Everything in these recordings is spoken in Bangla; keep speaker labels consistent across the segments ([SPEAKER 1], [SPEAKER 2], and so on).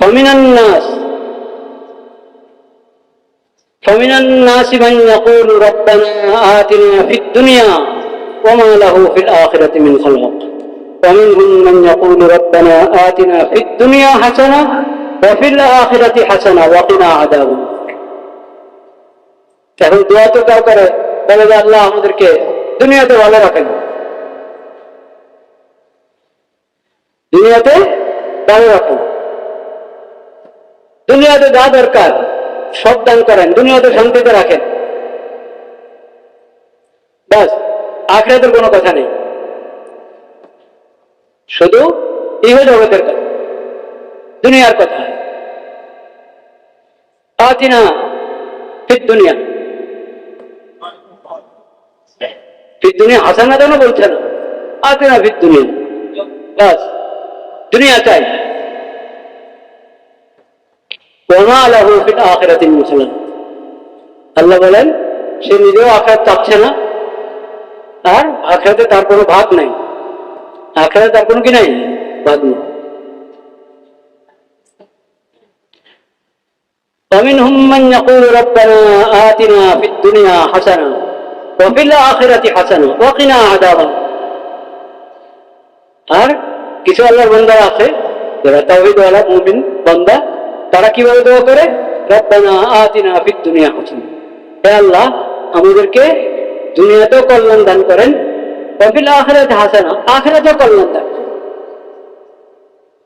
[SPEAKER 1] فمن الناس من يقول ربنا آتنا في الدنيا وما له في الآخرة من خلاق ومنهم من يقول ربنا آتنا في الدنيا حسنة وفي الآخرة حسنة وقنا عذاب النار। এখন দোয়া তো কেউ করে বলে যে আল্লাহ আমাদেরকে দুনিয়াতে ভালো রাখেন, দুনিয়াতে ভালো রাখেন, দুনিয়াতে যা দরকার সব দান করেন, দুনিয়াতে শান্তিতে রাখেন, বাস আখিরাতের কোনো কথা নেই, শুধু ইহ জগতের কথা, দুনিয়ার কথা। আতিনা ফিদ দুনিয়া, ফিদ দুনিয়া হাসানা যেন বলছে না, আতিনা ফিদ দুনিয়া, বাস দুনিয়া চাই। ওমা লাহু ফিল আখিরাতি মিন খালাক, আল্লাহ বলেন সে নিজেও আখিরাত চাচ্ছে না, আর আখিরাতে তার কোনো ভাগ নাই, আখিরাতে তার কোনো কি নাই, ভাগ নেই। ومنهم من يقول ربنا آتنا في الدنيا حسنة وفي الآخرة حسنة وقنا عذاب النار। আর কিছু আল্লাহর বান্দা আছে যারা তাওহীদ ওয়ালা মুমিন বান্দা, তারা কিভাবে দোয়া করে, রব্বানা আতিনা ফিদ দুনিয়া হাসানা, হে আল্লাহ আমাদেরকে দুনিয়াতেও কল্যাণ দান করেন, ওয়া ফিল আখিরাতি হাসানা, আখিরাতেও কল্যাণ দান।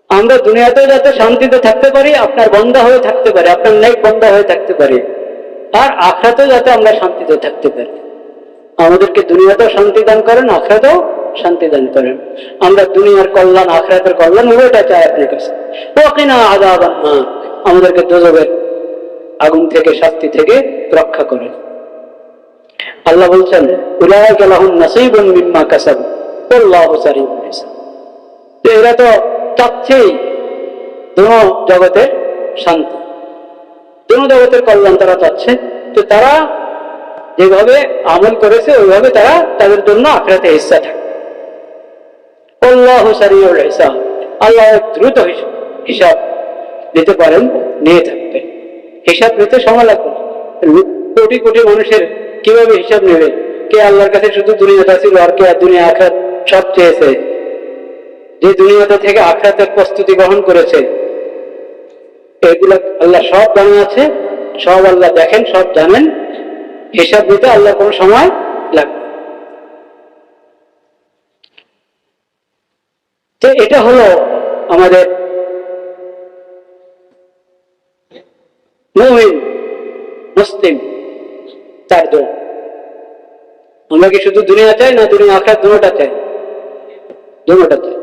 [SPEAKER 1] আমরা দুনিয়াতেও যাতে শান্তিতে থাকতে পারি, আপনার বান্দা হয়ে থাকতে পারি, আপনার নেক বান্দা হয়ে থাকতে পারি, আর আখিরাতেও যাতে আমরা শান্তিতে থাকতে পারি। আমাদেরকে দুনিয়াতেও শান্তি দান করেন, আখিরাতেও শান্তি দান করেন। আমরা দুনিয়ার কল্যাণ আখিরাতের কল্যাণ উভয়টা চাই আপনার কাছে। ওয়াকিনা আযাবান নার, আমাদেরকে দোজখের আগুন থেকে, শাস্তি থেকে রক্ষা করেন। আল্লাহ বলছেন উলাইকা লাহুম নাসীবুম মিম্মা কাসাবু ওয়াল্লাহু সারিউল হিসাব। এরা তো চাচ্ছেই দুনো জগতের শান্তি, দুনো জগতের কল্যাণ তারা চাচ্ছে, তো তারা যেভাবে আমল করেছে ওইভাবে তারা তাদের জন্য আখিরাতে হিস্সা থাকে। আল্লাহু সারিউল হিসাব, আল্লাহ দ্রুত হিসাব নিতে পারেন, নিয়ে থাকবেন। হিসাব নিতে সময় লাগবে, কোটি কোটি মানুষের কিভাবে হিসাব নেবে? কে আল্লাহর কাছে শুধু দুনিয়াটা ছিল, আর কে দুনিয়া আখিরাত সব চেয়েছে, যে দুনিয়াতে থেকে আখিরাতের প্রস্তুতি গ্রহণ করেছে, এগুলো আল্লাহ সব জানা আছে, সব আল্লাহ দেখেন, সব জানেন। হিসাব নিতে আল্লাহ কোনো সময় লাগবে। তো এটা হলো আমাদের মুমিন মুসলিম চারজন। আমরা কি শুধু দুনিয়া চাই না দুনিয়া আখিরাত দুটোটা চাই? দুটোটা চাই।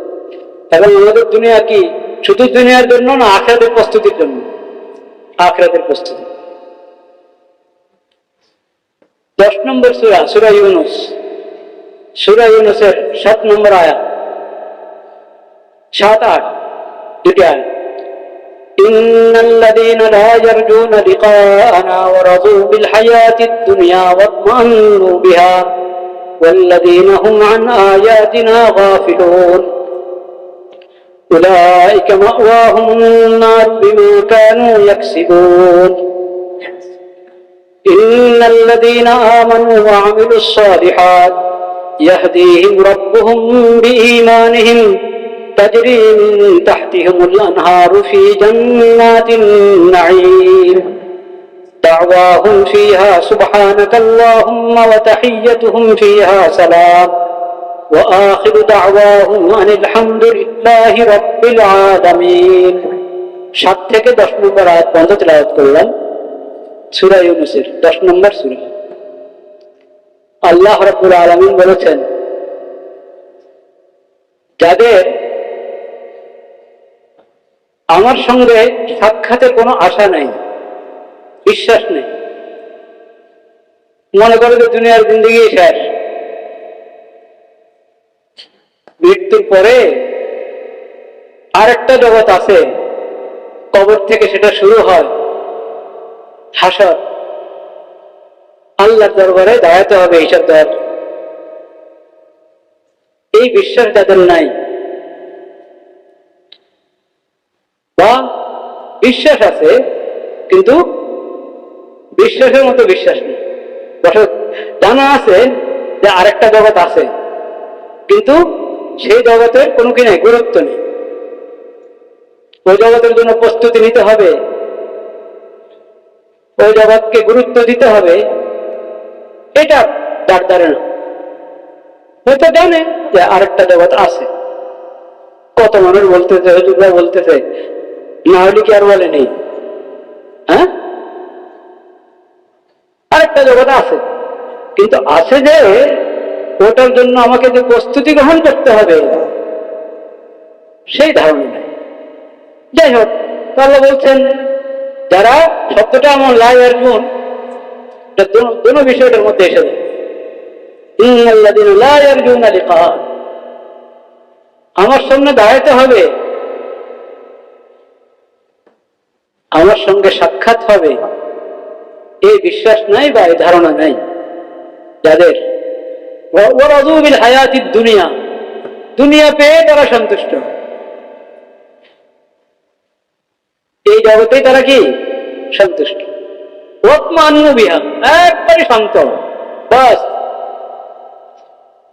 [SPEAKER 1] এবং আমাদের দুনিয়া কি শুধু দুনিয়ার জন্য না আখিরাতের প্রস্তুতির জন্য? আখিরাতের প্রস্তুতি। 10 নম্বর সূরা, সূরা ইউনূস, সূরা ইউনূসের 7 নম্বর আয়াত, 7-8 দুটি আয়াত। ইন্নাল্লাযীনা লা ইয়ারজুনা লিকাআনা ওয়া রাযু বিল হায়াতিদ দুনিয়া ওয়াতমান্নু বিহা ওয়াল্লাযীনা হুম আন আয়াতিনা গাফিলুন উলাইকা মাওয়াহুমুন নার বিমা কানু ইয়াকসিবুন ইন্নাল্লাযীনা আমানু ওয়া আমিলুস সালিহাত ইয়াহদীহিম রাব্বুহুম বিঈমানিহিম تجري من تحتهم الأنهار في جنات النعيم دعواهم فيها سبحانك اللهم وتحيتهم فيها سلام وآخر دعواهم أن الحمد لله رب العالمين। 7 থেকে 10 নম্বর আয়াত পর্যন্ত তেলাওয়াত করলাম সূরা ইউনূসের 10 নম্বর সূরা। আল্লাহ রাব্বুল আলামিন বলেছেন, যাদের আমার সঙ্গে সাক্ষাতের কোনো আশা নেই, বিশ্বাস নেই, মনে করে যে দুনিয়ার জিন্দেগি শেষ, মৃত্যুর পরে আরেকটা জগৎ আছে, কবর থেকে সেটা শুরু হয়, হাসর, আল্লাহর দরবারে দাঁড়াতে হবে হিসাব দেওয়ার। এই বিশ্বাস যাদের নাই, বা বিশ্বাস আছে, কিন্তু বিশ্বাসের মতো বিশ্বাস নেই। জানা আছে যে আরেকটা জগৎ আছে, কিন্তু সেই জগতের কোনো কি নেই, গুরুত্ব নেই। ওই জগতের জন্য প্রস্তুতি নিতে হবে, ওই জগৎকে গুরুত্ব দিতে হবে, এটা তার দ্বারা না। হয়তো জানে যে আরেকটা জগৎ আছে। কত মানুষ বলতেছে, হুজুররা বলতেছে, না হলে কি আর বলে নেই? হ্যাঁ, আরেকটা জগৎ আছে, কিন্তু আছে যে ওটার জন্য আমাকে যে প্রস্তুতি গ্রহণ করতে হবে সেই ধারণা নেই। যাই হোক, আল্লাহ বলছেন যারা শব্দটা এমন লাই অর্জুন, দুটো বিষয়টার মধ্যে এসে যায়। আমার সামনে দাঁড়াইতে হবে, আমার সঙ্গে সাক্ষাৎ হবে, এই বিশ্বাস নাই বা এই ধারণা নাই যাদের। হায়াতিদ দুনিয়া, দুনিয়া পেয়ে তারা সন্তুষ্ট, এই জগতেই তারা কি সন্তুষ্ট। বিহা, একবারে শান্ত, বাস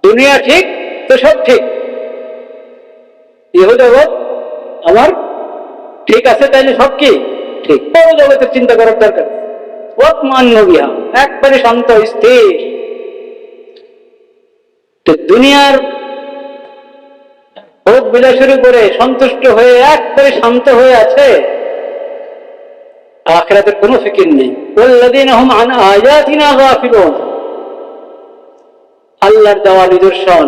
[SPEAKER 1] দুনিয়া ঠিক তো সব ঠিক, ইহ জগৎ আমার ঠিক আছে, তাইলে সব কি ঠিক, বড় জগতের চিন্তা করার দরকার। বিহা, একবারে শান্ত স্থির। তো দুনিয়ার ভোগ বিলাসের উপরে সন্তুষ্ট হয়ে একবারে শান্ত হয়ে আছে, আখিরাতের কোনো ফিকির নেই। ওয়াল্লাযীনা হুম আন আয়াতিনা গাফিলুন, আল্লাহর দেওয়া নিদর্শন,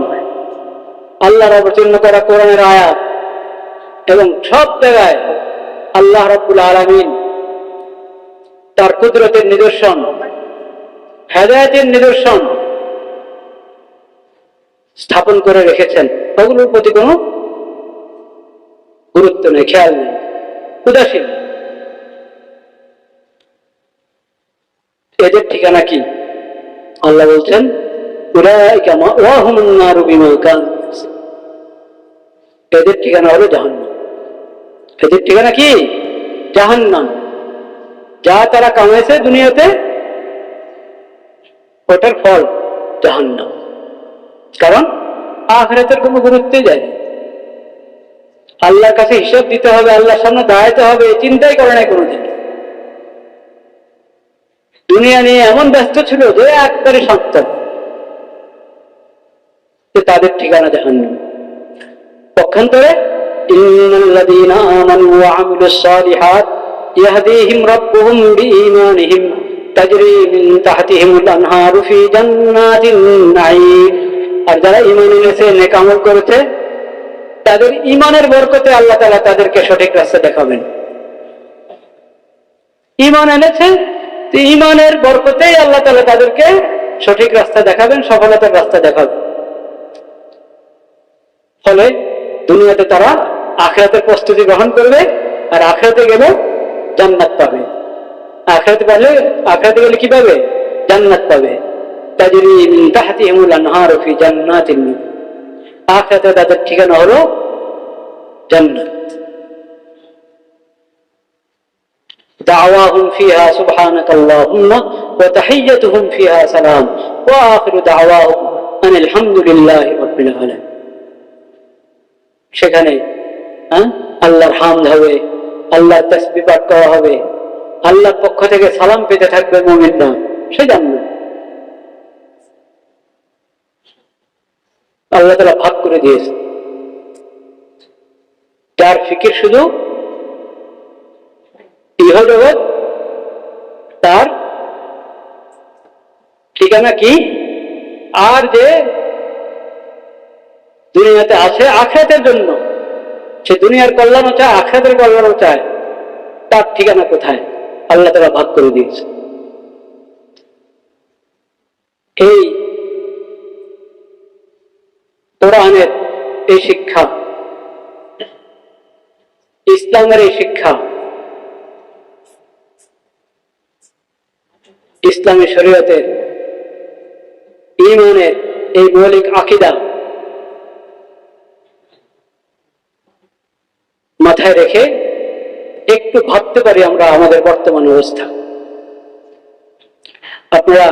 [SPEAKER 1] আল্লাহর অবতীর্ণ করা কোরআনের আয়াত, এবং সব জায়গায় আল্লাহ রাব্বুল আলামিন তার কুদরতের নিদর্শন, হেদায়েতের নিদর্শন স্থাপন করে রেখেছেন, ওগুলোর প্রতি কোনো গুরুত্ব নেই, খেয়াল নেই, উদাসীন। এদের ঠিকানা কি? আল্লাহ বলছেন এদের ঠিকানা হলো জাহান্নাম। এদের ঠিকানা কি? জাহান্নাম। যা তারা কামাইছে দুনিয়াতে, ওটার ফল জাহান্নাম। কারণ আখিরাতের কোনো গুরুত্বই যায় না। আল্লাহর কাছে হিসাব দিতে হবে, আল্লাহর সামনে দাঁড়াইতে হবে, চিন্তাই করে নাই কোনোদিন। দুনিয়া নিয়ে এমন ব্যস্ত ছিল যে একবারে শান্ত, তাদের ঠিকানা জাহান্নাম। পক্ষান্তরে ইন্নাল্লাযীনা আমানু ওয়া আমিলুস সালিহাত ইয়াহদীহিম রাব্বুহুম বিঈমানিহিম তাজরি মিন তাহতিহিমুল আনহারু ফি জান্নাতিন নাঈম। আর যারা ঈমান এনেছে, নেক আমল করেছে, তাদের ঈমানের বরকতে আল্লাহ তাআলা তাদেরকে সঠিক রাস্তা দেখাবেন। ঈমান এনেছে, ঈমানের বরকতেই আল্লাহ তাআলা তাদেরকে সঠিক রাস্তা দেখাবেন, সফলতার রাস্তা দেখাবেন। ফলে দুনিয়াতে তারা আখিরাতের প্রস্তুতি গ্রহণ করবে, আর আখিরাতে গেলে জান্নাত পাবে। আখিরাতে গেলে কি পাবে? জান্নাত পাবে। তাজরি মিন তাহতিহিমুল আনহারু ফি জান্নাতিন নাঈম। আখিরাতে তাদের ঠিকানা হলো জান্নাত। দাওয়াহুম ফিহা সুবহানাকাল্লাহুম্মা ওয়া তাহিয়্যতুহুম ফিহা সালাম ওয়া আখিরু দাওয়াহুম আনিল হামদুলিল্লাহি রাব্বিল আলামিন। সেখানে আল্লাহর হামদ হবে, আল্লাহর তাসবিহ পাঠ করা হবে, আল্লাহর পক্ষ থেকে সালাম পেতে থাকবে মুমিনরা, সে জান্নাত। আল্লাহ তাআলা ভাগ করে দিয়েছে। যার ফিকির শুধু ইহজগৎ, তার ঠিকানা কি? আর যে দুনিয়াতে আছে আখিরাতের জন্য, সে দুনিয়ার কল্যাণও চায়, আখিরাতের কল্যাণও চায়, তার ঠিকানা কোথায়? আল্লাহ তাআলা ভাগ করে দিয়েছে। এই কোরআনের এই শিক্ষা, ইসলামের এই শিক্ষা, ইসলামী শরীয়তের ঈমানের এই মৌলিক আকীদা মাথায় রেখে একটু ভাবতে পারি আমরা আমাদের বর্তমান অবস্থা। আপনারা